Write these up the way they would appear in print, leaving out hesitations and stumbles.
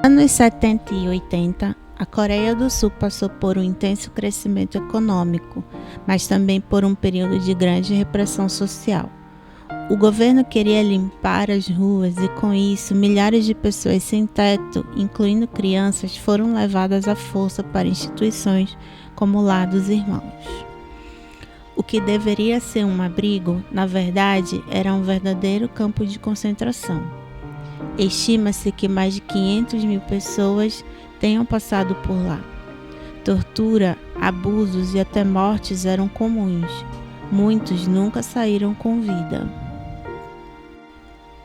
Nos anos 70 e 80, a Coreia do Sul passou por um intenso crescimento econômico, mas também por um período de grande repressão social. O governo queria limpar as ruas e, com isso, milhares de pessoas sem teto, incluindo crianças, foram levadas à força para instituições como o Lar dos Irmãos. O que deveria ser um abrigo, na verdade, era um verdadeiro campo de concentração. Estima-se que mais de 500 mil pessoas tenham passado por lá. Tortura, abusos e até mortes eram comuns. Muitos nunca saíram com vida.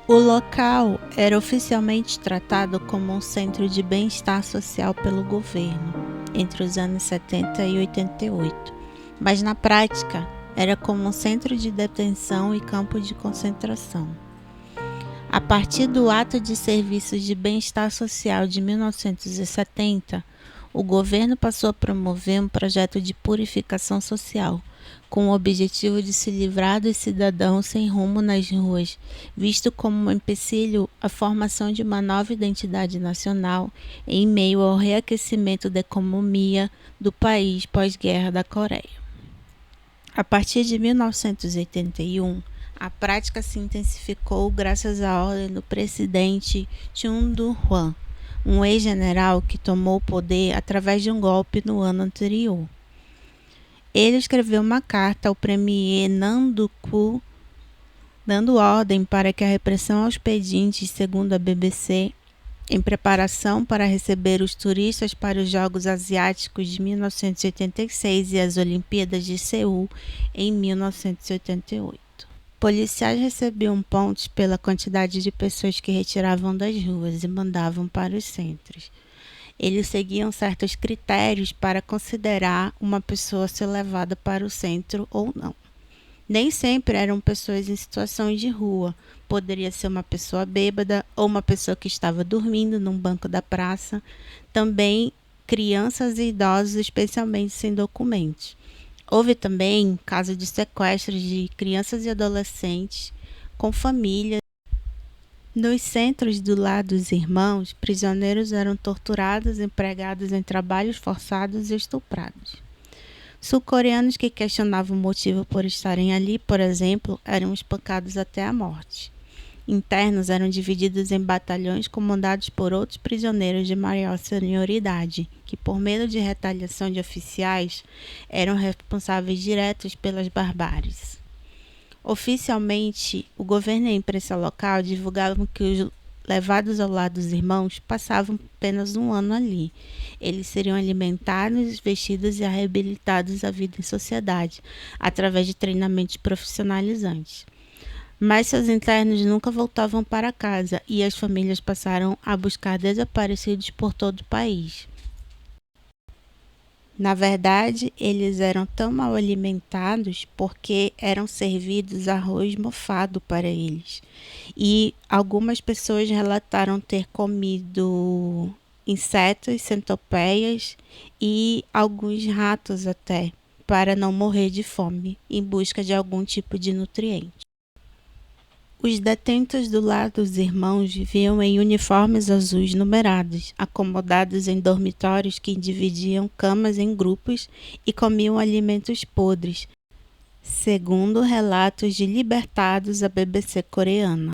O local era oficialmente tratado como um centro de bem-estar social pelo governo, entre os anos 70 e 88, mas na prática era como um centro de detenção e campo de concentração. A partir do Ato de Serviços de Bem-Estar Social de 1970, o governo passou a promover um projeto de purificação social, com o objetivo de se livrar dos cidadãos sem rumo nas ruas, visto como um empecilho à formação de uma nova identidade nacional em meio ao reaquecimento da economia do país pós-guerra da Coreia. A partir de 1981, a prática se intensificou graças à ordem do presidente Chun Doo-hwan, um ex-general que tomou o poder através de um golpe no ano anterior. Ele escreveu uma carta ao premier Nam Duk-woo, dando ordem para que a repressão aos pedintes, segundo a BBC, em preparação para receber os turistas para os Jogos Asiáticos de 1986 e as Olimpíadas de Seul em 1988. Policiais recebiam pontos pela quantidade de pessoas que retiravam das ruas e mandavam para os centros. Eles seguiam certos critérios para considerar uma pessoa ser levada para o centro ou não. Nem sempre eram pessoas em situação de rua. Poderia ser uma pessoa bêbada ou uma pessoa que estava dormindo num banco da praça. Também crianças e idosos, especialmente sem documentos. Houve também casos de sequestros de crianças e adolescentes com famílias. Nos centros do Lar dos Irmãos, prisioneiros eram torturados, empregados em trabalhos forçados e estuprados. Sul-coreanos que questionavam o motivo por estarem ali, por exemplo, eram espancados até a morte. Internos eram divididos em batalhões comandados por outros prisioneiros de maior senioridade, que, por medo de retaliação de oficiais, eram responsáveis diretos pelas barbáries. Oficialmente, o governo e a imprensa local divulgavam que os levados ao Lar dos Irmãos passavam apenas um ano ali. Eles seriam alimentados, vestidos e reabilitados à vida em sociedade, através de treinamentos profissionalizantes. Mas seus internos nunca voltavam para casa e as famílias passaram a buscar desaparecidos por todo o país. Na verdade, eles eram tão mal alimentados porque eram servidos arroz mofado para eles. E algumas pessoas relataram ter comido insetos, centopeias e alguns ratos até, para não morrer de fome, em busca de algum tipo de nutriente. Os detentos do Lar dos Irmãos viviam em uniformes azuis numerados, acomodados em dormitórios que dividiam camas em grupos e comiam alimentos podres, segundo relatos de libertados à BBC coreana.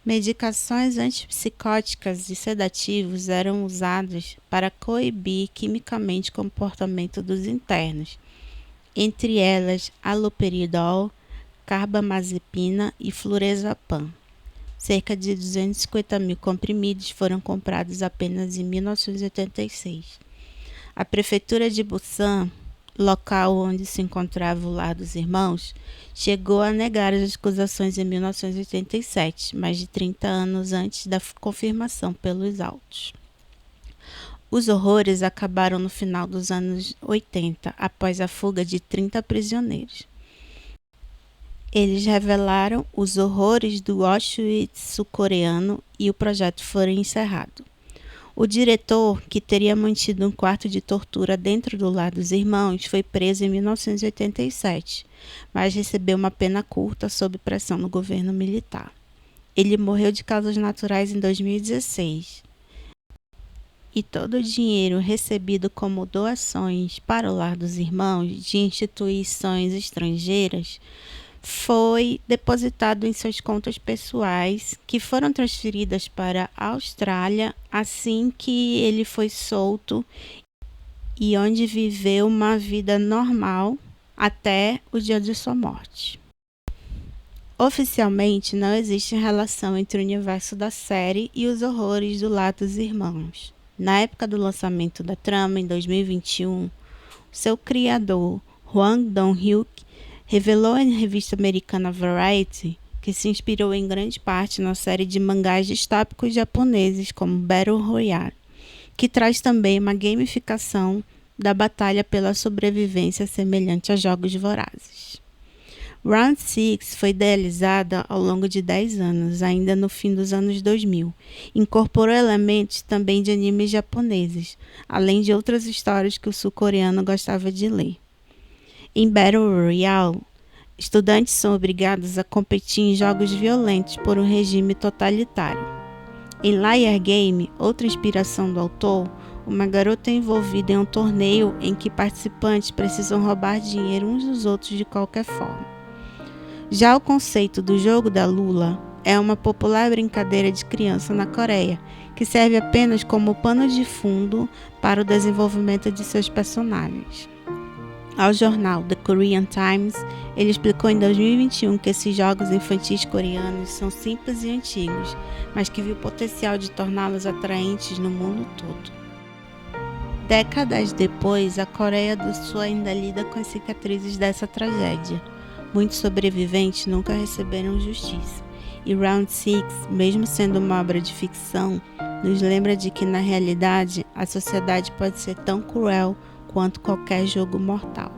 Medicações antipsicóticas e sedativos eram usados para coibir quimicamente o comportamento dos internos, entre elas haloperidol, carbamazepina e flurazepam. Cerca de 250 mil comprimidos foram comprados apenas em 1986. A prefeitura de Busan, local onde se encontrava o Lar dos Irmãos, chegou a negar as acusações em 1987, mais de 30 anos antes da confirmação pelos autos. Os horrores acabaram no final dos anos 80, após a fuga de 30 prisioneiros. Eles revelaram os horrores do Auschwitz sul-coreano e o projeto foi encerrado. O diretor, que teria mantido um quarto de tortura dentro do Lar dos Irmãos, foi preso em 1987, mas recebeu uma pena curta sob pressão do governo militar. Ele morreu de causas naturais em 2016. e todo o dinheiro recebido como doações para o Lar dos Irmãos de instituições estrangeiras foi depositado em suas contas pessoais, que foram transferidas para a Austrália assim que ele foi solto e onde viveu uma vida normal até o dia de sua morte. Oficialmente, não existe relação entre o universo da série e os horrores do Lar dos Irmãos. Na época do lançamento da trama, em 2021, seu criador, Hwang Dong-hyuk, revelou à revista americana Variety que se inspirou em grande parte na série de mangás distópicos japoneses como Battle Royale, que traz também uma gamificação da batalha pela sobrevivência semelhante a jogos vorazes. Round 6 foi idealizada ao longo de 10 anos, ainda no fim dos anos 2000. Incorporou elementos também de animes japoneses, além de outras histórias que o sul-coreano gostava de ler. Em Battle Royale, estudantes são obrigados a competir em jogos violentos por um regime totalitário. Em Liar Game, outra inspiração do autor, uma garota é envolvida em um torneio em que participantes precisam roubar dinheiro uns dos outros de qualquer forma. Já o conceito do jogo da Lula é uma popular brincadeira de criança na Coreia, que serve apenas como pano de fundo para o desenvolvimento de seus personagens. Ao jornal The Korean Times, ele explicou em 2021 que esses jogos infantis coreanos são simples e antigos, mas que viu o potencial de torná-los atraentes no mundo todo. Décadas depois, a Coreia do Sul ainda lida com as cicatrizes dessa tragédia. Muitos sobreviventes nunca receberam justiça, e Round 6, mesmo sendo uma obra de ficção, nos lembra de que, na realidade, a sociedade pode ser tão cruel quanto qualquer jogo mortal.